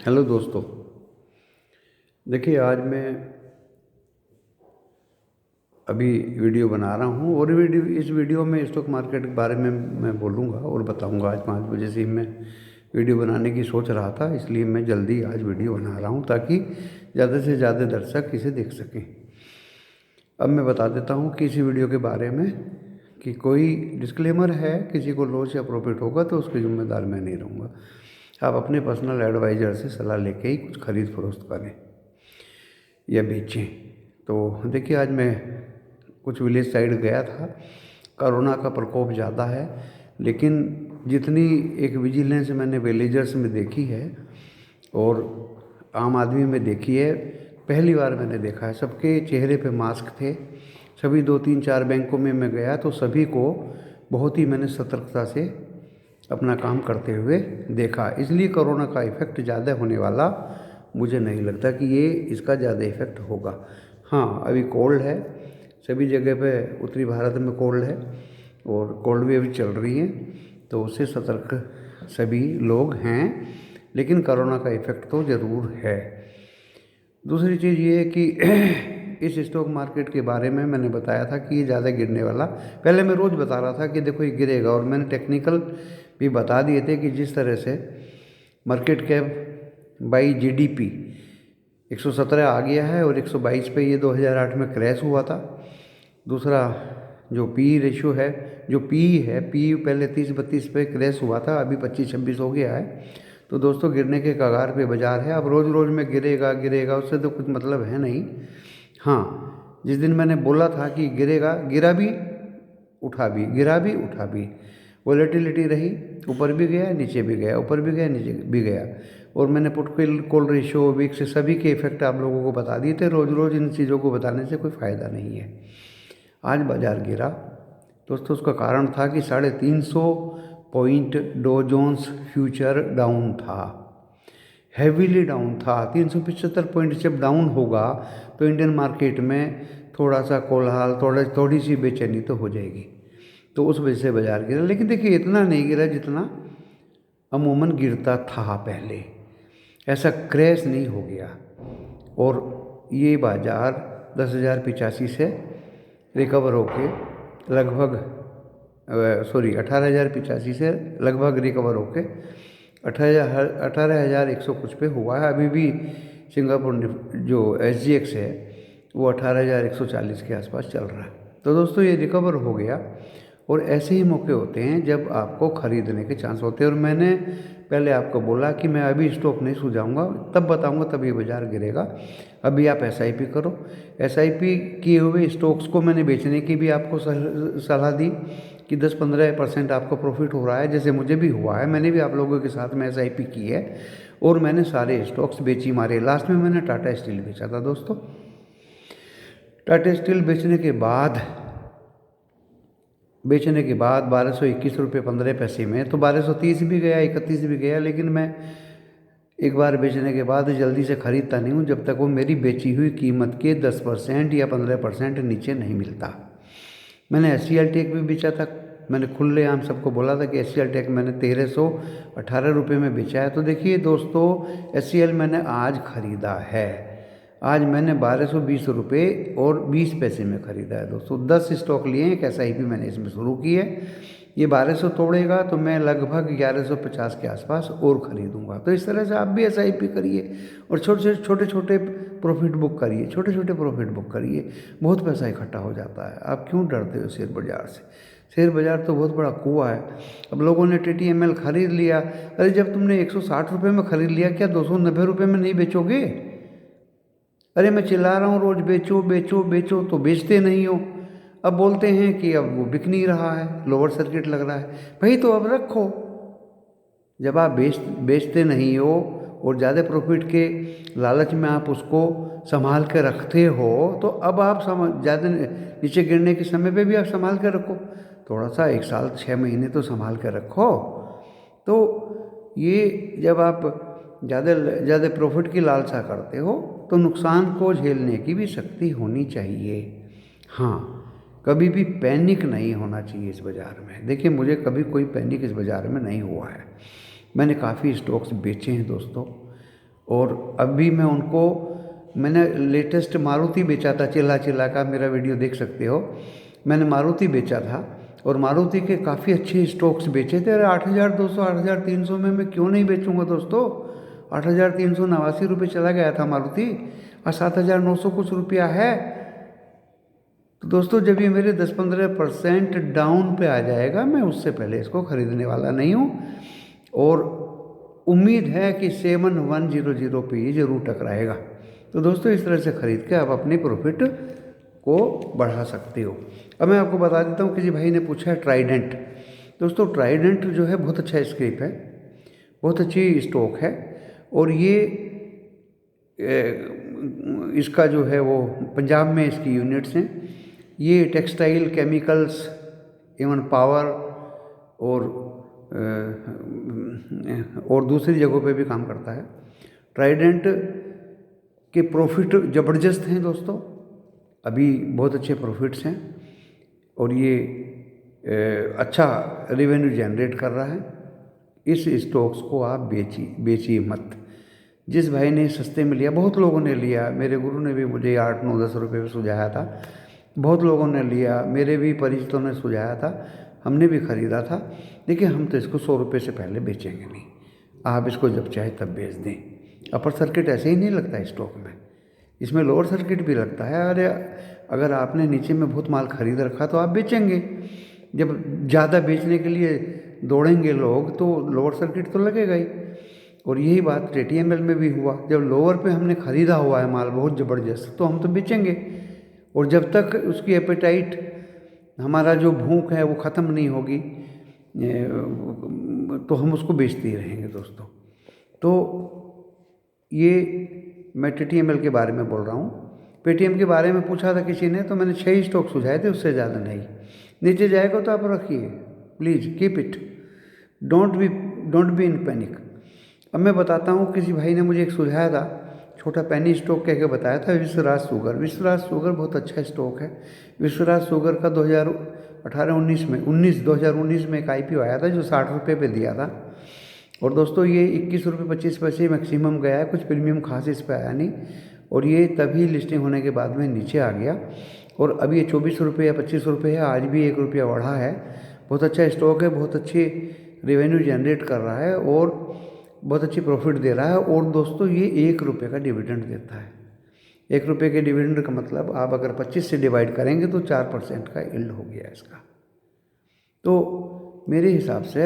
Hello दोस्तों। देखिए, आज मैं अभी वीडियो बना रहा हूँ और इस वीडियो में स्टॉक मार्केट के बारे में मैं बोलूँगा और बताऊँगा। आज 5 बजे से ही मैं वीडियो बनाने की सोच रहा था, इसलिए मैं जल्दी आज वीडियो बना रहा हूँ ताकि ज़्यादा से ज़्यादा दर्शक इसे देख सकें। अब मैं बता देता हूँ कि इसी वीडियो के बारे में कि कोई डिस्क्लेमर है, किसी को लॉस या प्रॉफिट होगा तो उसकी जिम्मेदार मैं नहीं रहूँगा। आप अपने पर्सनल एडवाइज़र से सलाह लेके ही कुछ खरीद फरोख्त करें या बेचें। तो देखिए, आज मैं कुछ विलेज साइड गया था। कोरोना का प्रकोप ज़्यादा है, लेकिन जितनी एक विजिलेंस मैंने विलेजर्स में देखी है और आम आदमी में देखी है, पहली बार मैंने देखा है। सबके चेहरे पे मास्क थे। सभी 2-3-4 बैंकों में मैं गया तो सभी को बहुत ही मैंने सतर्कता से अपना काम करते हुए देखा। इसलिए कोरोना का इफ़ेक्ट ज़्यादा होने वाला मुझे नहीं लगता कि ये इसका ज़्यादा इफ़ेक्ट होगा। हाँ, अभी कोल्ड है, सभी जगह पे उत्तरी भारत में कोल्ड है और कोल्ड वेव भी चल रही है, तो उससे सतर्क सभी लोग हैं, लेकिन कोरोना का इफ़ेक्ट तो ज़रूर है। दूसरी चीज़ ये है कि इस स्टॉक मार्केट के बारे में मैंने बताया था कि ये ज़्यादा गिरने वाला, पहले मैं रोज़ बता रहा था कि देखो ये गिरेगा, और मैंने टेक्निकल भी बता दिए थे कि जिस तरह से मार्केट कैप बाई जीडीपी 117 आ गया है और 122 पे ये 2008 में क्रैश हुआ था। दूसरा जो पी रेशियो है, जो पी है, पी पहले 30-32 पे क्रैश हुआ था, अभी 25-26 हो गया है। तो दोस्तों, गिरने के कगार पे बाज़ार है। अब रोज़ रोज़ में गिरेगा गिरेगा उससे तो कुछ मतलब है नहीं। हाँ, जिस दिन मैंने बोला था कि गिरेगा, गिरा भी उठा भी, गिरा भी उठा भी, वॉलेटिलिटी रही, ऊपर भी गया नीचे भी गया, ऊपर भी गया नीचे भी गया। और मैंने पुट कॉल रेशियो, विक्स, सभी के इफेक्ट आप लोगों को बता दिए थे। रोज़ रोज़ इन चीज़ों को बताने से कोई फ़ायदा नहीं है। आज बाज़ार गिरा दोस्तों, उसका कारण था कि 350 point Dow Jones future down था, हैवीली डाउन था। 375 पॉइंट जब डाउन होगा तो इंडियन मार्केट में थोड़ा सा कोलाहल, थोड़ी सी बेचैनी तो हो जाएगी, तो उस वजह से बाज़ार गिरा। लेकिन देखिए, इतना नहीं गिरा जितना अमूमन गिरता था पहले, ऐसा क्रैश नहीं हो गया। और ये बाज़ार 10,085 से रिकवर होके लगभग 18,085 से लगभग रिकवर होके 18,100 कुछ पे हुआ है। अभी भी सिंगापुर जो SGX है वो 18,140 के आसपास चल रहा है। तो दोस्तों, ये रिकवर हो गया और ऐसे ही मौके होते हैं जब आपको ख़रीदने के चांस होते हैं। और मैंने पहले आपको बोला कि मैं अभी स्टॉक नहीं सुझाऊंगा, तब बताऊंगा तब ये बाज़ार गिरेगा। अभी आप SIP करो। SIP किए हुए स्टॉक्स को मैंने बेचने की भी आपको सलाह दी कि 10-15% आपको प्रॉफिट हो रहा है, जैसे मुझे भी हुआ है। मैंने भी आप लोगों के साथ में SIP की है और मैंने सारे स्टॉक्स बेची मारे। लास्ट में मैंने टाटा स्टील बेचा था दोस्तों। टाटा स्टील बेचने के बाद 1221 रुपये 15 पैसे में, तो 1230 भी गया, 31 भी गया, लेकिन मैं एक बार बेचने के बाद जल्दी से ख़रीदता नहीं हूँ जब तक वो मेरी बेची हुई कीमत के 10% या 15% नीचे नहीं मिलता। मैंने SCL टेक भी बेचा था। मैंने खुलेआम सबको बोला था कि SCL टेक मैंने 1,318 रुपये में बेचा है। तो देखिए दोस्तों, SCL मैंने आज ख़रीदा है। आज मैंने 1,220 रुपये और 20 पैसे में ख़रीदा है दोस्तों। 10 स्टॉक लिए, एक SIP मैंने इसमें शुरू की है। ये 1200 तोड़ेगा तो मैं लगभग 1150 के आसपास और ख़रीदूँगा। तो इस तरह से आप भी SIP करिए और छोटे छोटे प्रॉफिट बुक करिए, छोटे छोटे प्रॉफिट बुक करिए। बहुत पैसा इकट्ठा हो जाता है। आप क्यों डरते हो शेयर बाज़ार से? शेयर बाज़ार तो बहुत बड़ा कुआं है। अब लोगों ने TTML खरीद लिया। अरे जब तुमने 160 रुपये में ख़रीद लिया, क्या 290 रुपये में नहीं बेचोगे? अरे मैं चिल्ला रहा हूँ रोज़ बेचो बेचो बेचो, तो बेचते नहीं हो। अब बोलते हैं कि अब वो बिक नहीं रहा है, लोअर सर्किट लग रहा है। भाई तो अब रखो। जब आप बेचते नहीं हो और ज़्यादा प्रॉफिट के लालच में आप उसको संभाल के रखते हो, तो अब आप ज़्यादा नीचे गिरने के समय पे भी आप संभाल के रखो। थोड़ा सा 1 साल 6 महीने तो संभाल के रखो। तो ये जब आप ज़्यादा प्रॉफिट की लालसा करते हो तो नुकसान को झेलने की भी शक्ति होनी चाहिए। हाँ, कभी भी पैनिक नहीं होना चाहिए इस बाज़ार में। देखिए, मुझे कभी कोई पैनिक इस बाज़ार में नहीं हुआ है। मैंने काफ़ी स्टॉक्स बेचे हैं दोस्तों, और अभी मैं उनको, मैंने लेटेस्ट मारुति बेचा था, चिल्ला चिल्ला का मेरा वीडियो देख सकते हो। मैंने मारुति बेचा था और मारुति के काफ़ी अच्छे स्टॉक्स बेचे थे। अरे 8,200 8,300 में मैं क्यों नहीं बेचूंगा दोस्तों। 8,389 रुपये चला गया था मारुति और 7,900 कुछ रुपया है। तो दोस्तों जब ये मेरे 10-15% डाउन पे आ जाएगा, मैं उससे पहले इसको ख़रीदने वाला नहीं हूँ। और उम्मीद है कि 7100 पे ये ज़रूर टकराएगा। तो दोस्तों इस तरह से ख़रीद के आप अपने प्रॉफिट को बढ़ा सकते हो। अब मैं आपको बता देता हूँ, किसी भाई ने पूछा है ट्राइडेंट। दोस्तों ट्राइडेंट जो है बहुत अच्छा स्क्रिप है, बहुत अच्छी स्टॉक है। और ये इसका जो है वो पंजाब में इसकी यूनिट्स हैं। ये टेक्सटाइल, केमिकल्स, एवं पावर और दूसरी जगहों पे भी काम करता है। ट्राइडेंट के प्रॉफिट ज़बरदस्त हैं दोस्तों, अभी बहुत अच्छे प्रॉफिट्स हैं और ये अच्छा रेवेन्यू जनरेट कर रहा है। इस स्टॉक्स को आप बेचिए मत। जिस भाई ने सस्ते में लिया, बहुत लोगों ने लिया, मेरे गुरु ने भी मुझे 8, 9, 10 रुपये में सुझाया था, बहुत लोगों ने लिया, मेरे भी परिचितों ने सुझाया था, हमने भी ख़रीदा था। देखिए हम तो इसको 100 रुपये से पहले बेचेंगे नहीं, आप इसको जब चाहे तब बेच दें। अपर सर्किट ऐसे ही नहीं लगता स्टॉक में, इसमें लोअर सर्किट भी लगता है। अरे अगर आपने नीचे में बहुत माल खरीद रखा तो आप बेचेंगे, जब ज़्यादा बेचने के लिए दौड़ेंगे लोग तो लोअर सर्किट तो लगेगा ही। और यही बात TTML में भी हुआ, जब लोअर पे हमने ख़रीदा हुआ है माल बहुत ज़बरदस्त तो हम तो बेचेंगे। और जब तक उसकी एपेटाइट, हमारा जो भूख है वो ख़त्म नहीं होगी तो हम उसको बेचते ही रहेंगे दोस्तों। तो ये मैं TTML के बारे में बोल रहा हूँ। पेटीएम के बारे में पूछा था किसी ने, तो मैंने 6 स्टॉक सुझाए थे, उससे ज़्यादा नहीं। नीचे जाएगा तो आप रखिए, please keep it, don't be in panic. अब मैं बताता हूँ, किसी भाई ने मुझे एक सुझाया था, छोटा पेनी स्टॉक कह के बताया था, विश्वराज शुगर। विश्वराज शुगर बहुत अच्छा स्टॉक है। विश्वराज शुगर का 2019 में एक IPO आया था जो 60 रुपये पे दिया था। और दोस्तों ये 21 रुपये 25 पैसे मैक्सिमम गया है, कुछ प्रीमियम खास इस पर आया नहीं। और ये तभी लिस्टिंग होने के बाद में नीचे आ गया और अभी ये 24 रुपये या 25 रुपये है, आज भी 1 रुपया बढ़ा है। बहुत अच्छा स्टॉक है, बहुत अच्छी रेवेन्यू जनरेट कर रहा है और बहुत अच्छी प्रॉफिट दे रहा है। और दोस्तों ये 1 रुपये का डिविडेंड देता है। 1 रुपये के डिविडेंड का मतलब आप अगर 25 से डिवाइड करेंगे तो 4% का यील्ड हो गया इसका। तो मेरे हिसाब से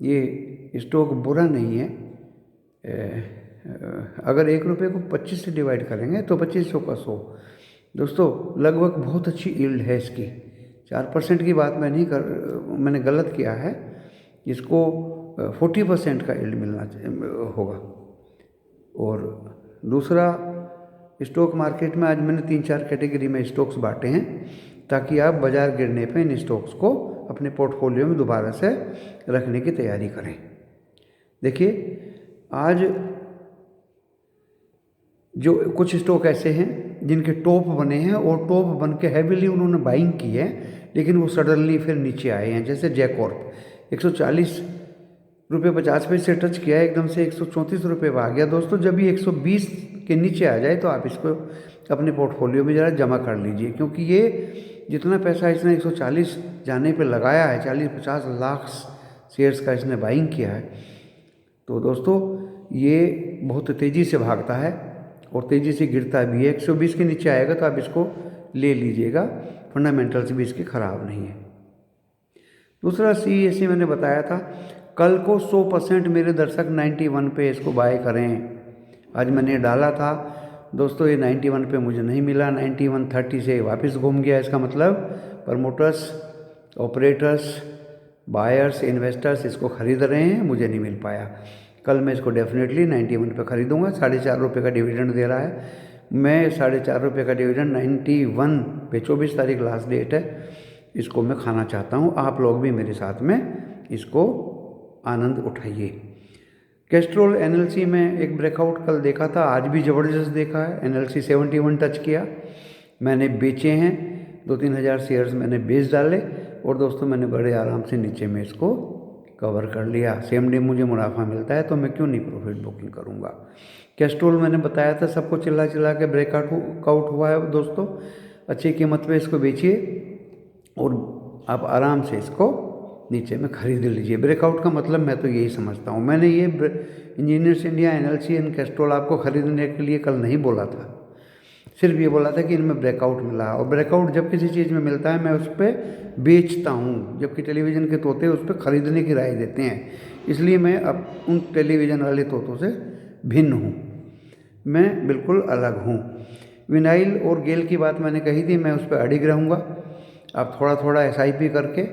ये स्टॉक बुरा नहीं है। अगर 1 रुपये को 25 से डिवाइड करेंगे तो 2500 का 100, दोस्तों लगभग बहुत अच्छी यील्ड है इसकी। 4% की बात मैंने गलत किया है, इसको 40% का यील्ड मिलना होगा। और दूसरा, स्टॉक मार्केट में आज मैंने 3-4 कैटेगरी में स्टॉक्स बांटे हैं ताकि आप बाज़ार गिरने पे इन स्टॉक्स को अपने पोर्टफोलियो में दोबारा से रखने की तैयारी करें। देखिए आज जो कुछ स्टॉक ऐसे हैं जिनके टॉप बने हैं और टॉप बन के हैवीली उन्होंने बाइंग की है, लेकिन वो सडनली फिर नीचे आए हैं। जैसे जयकॉर्प 140 रुपये 50 पैसे से टच किया है, एकदम से 134 रुपये पे आ गया। दोस्तों जब ये 120 के नीचे आ जाए तो आप इसको अपने पोर्टफोलियो में ज़रा जमा कर लीजिए, क्योंकि ये जितना पैसा इसने 140 जाने पे लगाया है, 40-50 लाख शेयर्स का इसने बाइंग किया है, तो दोस्तों ये बहुत तेज़ी से भागता है और तेज़ी से गिरता भी है। 120 के नीचे आएगा तो आप इसको ले लीजिएगा, फंडामेंटल्स भी इसके ख़राब नहीं है। दूसरा CESC मैंने बताया था, कल को 100% मेरे दर्शक 91 पे इसको बाय करें। आज मैंने डाला था दोस्तों, ये 91 पे मुझे नहीं मिला, 91.30 से वापस घूम गया। इसका मतलब प्रमोटर्स, ऑपरेटर्स, बायर्स, इन्वेस्टर्स इसको ख़रीद रहे हैं, मुझे नहीं मिल पाया। कल मैं इसको डेफिनेटली 91 पे ख़रीदूँगा। 4.5 रुपये का डिविडेंड दे रहा है। मैं 4.5 रुपये का डिविडेंड 91 पे, 24 तारीख लास्ट डेट है, इसको मैं खाना चाहता हूँ। आप लोग भी मेरे साथ में इसको आनंद उठाइए। कैस्ट्रोल NLC में एक ब्रेकआउट कल देखा था, आज भी ज़बरदस्त देखा है। NLC 71 टच किया, मैंने बेचे हैं 2-3 हज़ार शेयर्स मैंने बेच डाले और दोस्तों मैंने बड़े आराम से नीचे में इसको कवर कर लिया, सेम डे मुझे मुनाफा मिलता है तो मैं क्यों नहीं प्रॉफिट बुकिंग करूँगा। कैस्ट्रोल मैंने बताया था सबको चिल्ला चिल्ला के ब्रेकआउट हुआ है दोस्तों। अच्छी कीमत पे इसको बेचिए और आप आराम से इसको नीचे में खरीद लीजिए। ब्रेकआउट का मतलब मैं तो यही समझता हूँ। मैंने ये engineers India, NLC and Castrol आपको खरीदने के लिए कल नहीं बोला था, सिर्फ ये बोला था कि इनमें ब्रेकआउट मिला। और ब्रेकआउट जब किसी चीज़ में मिलता है मैं उस पर बेचता हूँ, जबकि टेलीविज़न के तोते उस पर ख़रीदने की राय देते हैं। इसलिए मैं अब उन टेलीविज़न वाले तोतों से भिन्न हूँ, मैं बिल्कुल अलग हूँ। विनाइल और गेल की बात मैंने कही थी, मैं उस पर अडिग रहूँगा। आप थोड़ा थोड़ा SIP करके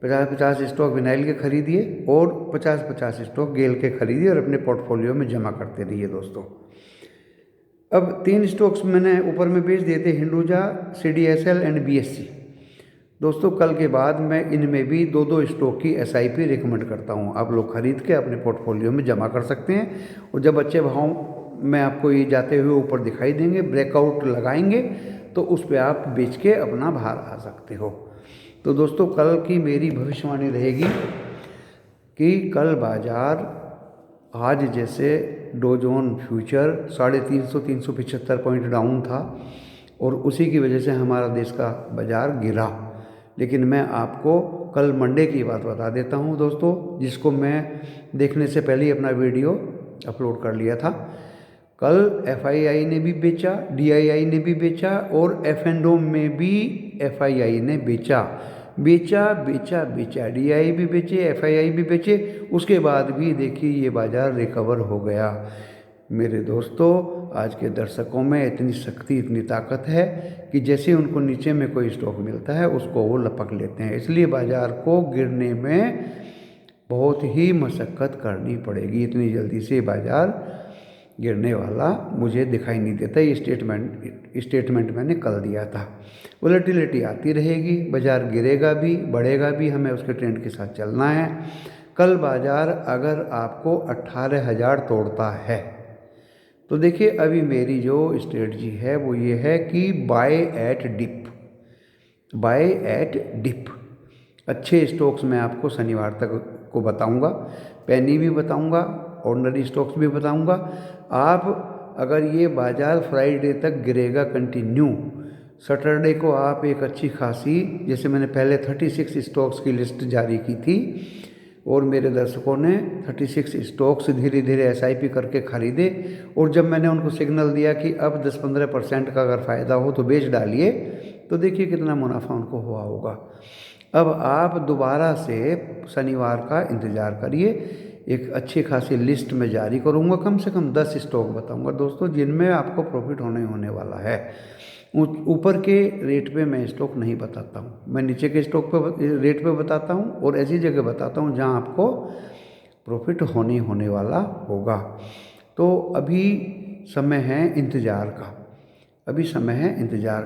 50-50 स्टॉक विनाइल के खरीदिए और 50-50 स्टॉक गेल के खरीदिए और अपने पोर्टफोलियो में जमा करते रहिए दोस्तों। अब 3 स्टॉक्स मैंने ऊपर में बेच दिए थे, हिंडूजा, CDSL एंड BSC। दोस्तों कल के बाद मैं इनमें भी 2-2 स्टॉक की SIP रिकमेंड करता हूँ। आप लोग खरीद के अपने पोर्टफोलियो में जमा कर सकते हैं और जब अच्छे भाव में आपको ये जाते हुए ऊपर दिखाई देंगे, ब्रेकआउट लगाएंगे, तो उस पर आप बेच के अपना बाहर आ सकते हो। तो दोस्तों कल की मेरी भविष्यवाणी रहेगी कि कल बाज़ार आज जैसे Dow Jones future 350-375 point down था और उसी की वजह से हमारा देश का बाज़ार गिरा। लेकिन मैं आपको कल मंडे की बात बता देता हूं दोस्तों, जिसको मैं देखने से पहले ही अपना वीडियो अपलोड कर लिया था। कल FII ने भी बेचा, DII ने भी बेचा और F&O में भी FII ने बेचा। DII भी बेचे, FII भी बेचे, उसके बाद भी देखिए ये बाज़ार रिकवर हो गया। मेरे दोस्तों आज के दर्शकों में इतनी शक्ति, इतनी ताकत है कि जैसे उनको नीचे में कोई स्टॉक मिलता है उसको वो लपक लेते हैं। इसलिए बाज़ार को गिरने में बहुत ही मशक्क़त करनी पड़ेगी, इतनी जल्दी से बाज़ार गिरने वाला मुझे दिखाई नहीं देता। ये स्टेटमेंट मैंने कल दिया था। वोलेटिलिटी आती रहेगी, बाज़ार गिरेगा भी, बढ़ेगा भी, हमें उसके ट्रेंड के साथ चलना है। कल बाज़ार अगर आपको 18,000 तोड़ता है तो देखिए अभी मेरी जो स्ट्रेटजी है वो ये है कि बाय एट डिप। अच्छे स्टॉक्स मैं आपको शनिवार तक को बताऊंगा, पेनी भी बताऊंगा, ऑर्डिनरी स्टॉक्स भी बताऊंगा। आप अगर ये बाज़ार फ्राइडे तक गिरेगा कंटिन्यू, सैटरडे को आप एक अच्छी खासी, जैसे मैंने पहले 36 स्टॉक्स की लिस्ट जारी की थी और मेरे दर्शकों ने 36 स्टॉक्स धीरे धीरे SIP करके ख़रीदे और जब मैंने उनको सिग्नल दिया कि अब 10-15% का अगर फ़ायदा हो तो बेच डालिए, तो देखिए कितना मुनाफा उनको हुआ होगा। अब आप दोबारा से शनिवार का इंतज़ार करिए, एक अच्छी खासी लिस्ट में जारी करूँगा, कम से कम 10 स्टॉक बताऊँगा दोस्तों जिनमें आपको प्रॉफिट होने वाला है। ऊपर के रेट पे मैं स्टॉक नहीं बताता हूँ, मैं नीचे के स्टॉक पे रेट पे बताता हूँ और ऐसी जगह बताता हूँ जहाँ आपको प्रॉफिट होने वाला होगा। तो अभी समय है इंतज़ार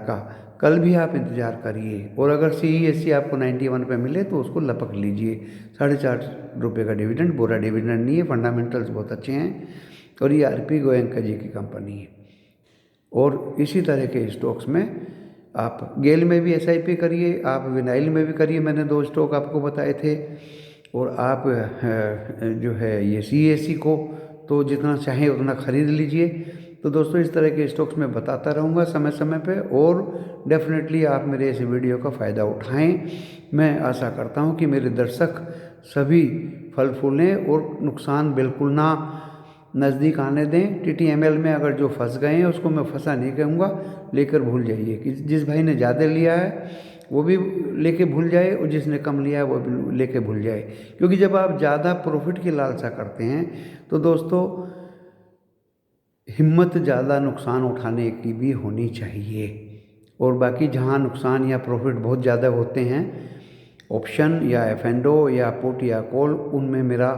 का, कल भी आप इंतज़ार करिए और अगर CESC आपको 91 पे मिले तो उसको लपक लीजिए। 4.5 रुपये का डिविडेंड, बुरा डिविडेंड नहीं है, फंडामेंटल्स बहुत अच्छे हैं और ये RP गोयनका जी की कंपनी है। और इसी तरह के स्टॉक्स में आप गेल में भी SIP करिए, आप विनाइल में भी करिए, मैंने 2 स्टॉक आपको बताए थे। और आप जो है ये CESC को तो जितना चाहें उतना ख़रीद लीजिए। तो दोस्तों इस तरह के स्टॉक्स मैं बताता रहूँगा समय समय पे और डेफिनेटली आप मेरे इस वीडियो का फ़ायदा उठाएं। मैं आशा करता हूँ कि मेरे दर्शक सभी फल फूलें और नुकसान बिल्कुल ना नज़दीक आने दें। TTML में अगर जो फंस गए हैं उसको मैं फंसा नहीं कहूँगा, लेकर भूल जाइए कि जिस भाई ने ज़्यादा लिया है वो भी लेके भूल जाए और जिसने कम लिया है वो भी लेके भूल जाए। क्योंकि जब आप ज़्यादा प्रॉफिट की लालसा करते हैं तो दोस्तों हिम्मत ज़्यादा नुकसान उठाने की भी होनी चाहिए। और बाकी जहाँ नुकसान या प्रॉफिट बहुत ज़्यादा होते हैं, ऑप्शन या F&O या पुट या कॉल, उनमें मेरा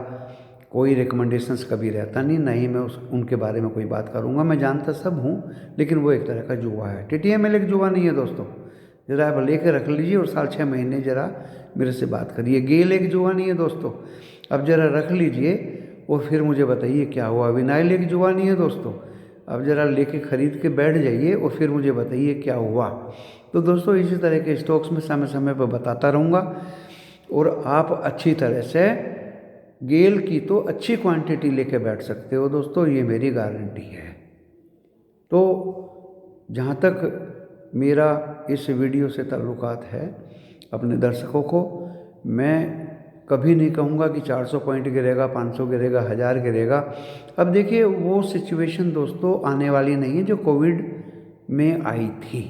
कोई रिकमेंडेशंस कभी रहता नहीं, ना ही मैं उनके बारे में कोई बात करूँगा। मैं जानता सब हूँ, लेकिन वो एक तरह का जुआ है। TTML एक जुआ नहीं है दोस्तों, ज़रा आप लेकर रख लीजिए और 6.5 महीने ज़रा मेरे से बात करिए। गेल एक जुआ नहीं है दोस्तों, अब ज़रा रख लीजिए और फिर मुझे बताइए क्या हुआ। विनाइल एक जुआ नहीं है दोस्तों, अब ज़रा लेके ख़रीद के बैठ जाइए और फिर मुझे बताइए क्या हुआ। तो दोस्तों इसी तरह के स्टॉक्स में समय समय पर बताता रहूँगा और आप अच्छी तरह से गेल की तो अच्छी क्वांटिटी लेके बैठ सकते हो दोस्तों, ये मेरी गारंटी है। तो जहाँ तक मेरा इस वीडियो से ताल्लुकात है, अपने दर्शकों को मैं कभी नहीं कहूँगा कि 400 पॉइंट गिरेगा, 500 गिरेगा, 1000 गिरेगा। अब देखिए वो सिचुएशन दोस्तों आने वाली नहीं है जो कोविड में आई थी,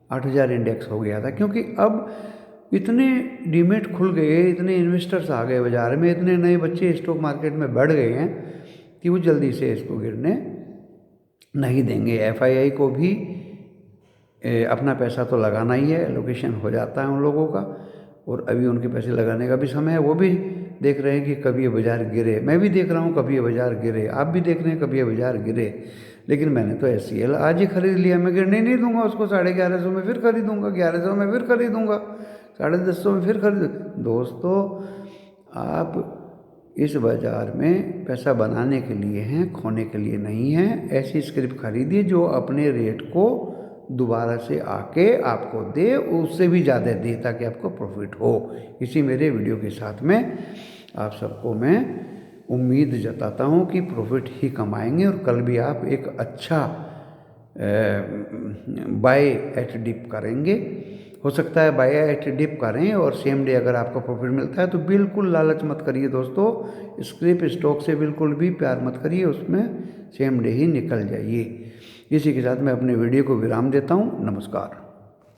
8000 इंडेक्स हो गया था, क्योंकि अब इतने डीमेट खुल गए, इतने इन्वेस्टर्स आ गए बाज़ार में, इतने नए बच्चे स्टॉक मार्केट में बढ़ गए हैं कि वो जल्दी से इसको गिरने नहीं देंगे। एफआईआई को भी अपना पैसा तो लगाना ही है, एलोकेशन हो जाता है उन लोगों का, और अभी उनके पैसे लगाने का भी समय है। वो भी देख रहे हैं कि कभी ये बाज़ार गिरे, मैं भी देख रहा हूँ कभी ये बाज़ार गिरे, आप भी देख रहे हैं कभी ये बाज़ार गिरे। लेकिन मैंने तो SCL आज ही खरीद लिया, मैं गिरने नहीं दूंगा उसको। 1150 में फिर खरीदूंगा, 1100 में फिर खरीदूंगा, 1050 में फिर खरीद। दोस्तों आप इस बाज़ार में पैसा बनाने के लिए हैं, खोने के लिए नहीं है। ऐसी स्क्रिप्ट खरीदिए जो अपने रेट को दोबारा से आके आपको दे, उससे भी ज़्यादा दे, ताकि आपको प्रॉफिट हो। इसी मेरे वीडियो के साथ में आप सबको मैं उम्मीद जताता हूँ कि प्रॉफिट ही कमाएंगे, और कल भी आप एक अच्छा बाय एट डिप करेंगे। हो सकता है बाय एट डिप करें और सेम डे अगर आपको प्रॉफिट मिलता है तो बिल्कुल लालच मत करिए दोस्तों, स्क्रिप स्टॉक से बिल्कुल भी प्यार मत करिए, उसमें सेम डे ही निकल जाइए। इसी के साथ मैं अपने वीडियो को विराम देता हूँ। नमस्कार।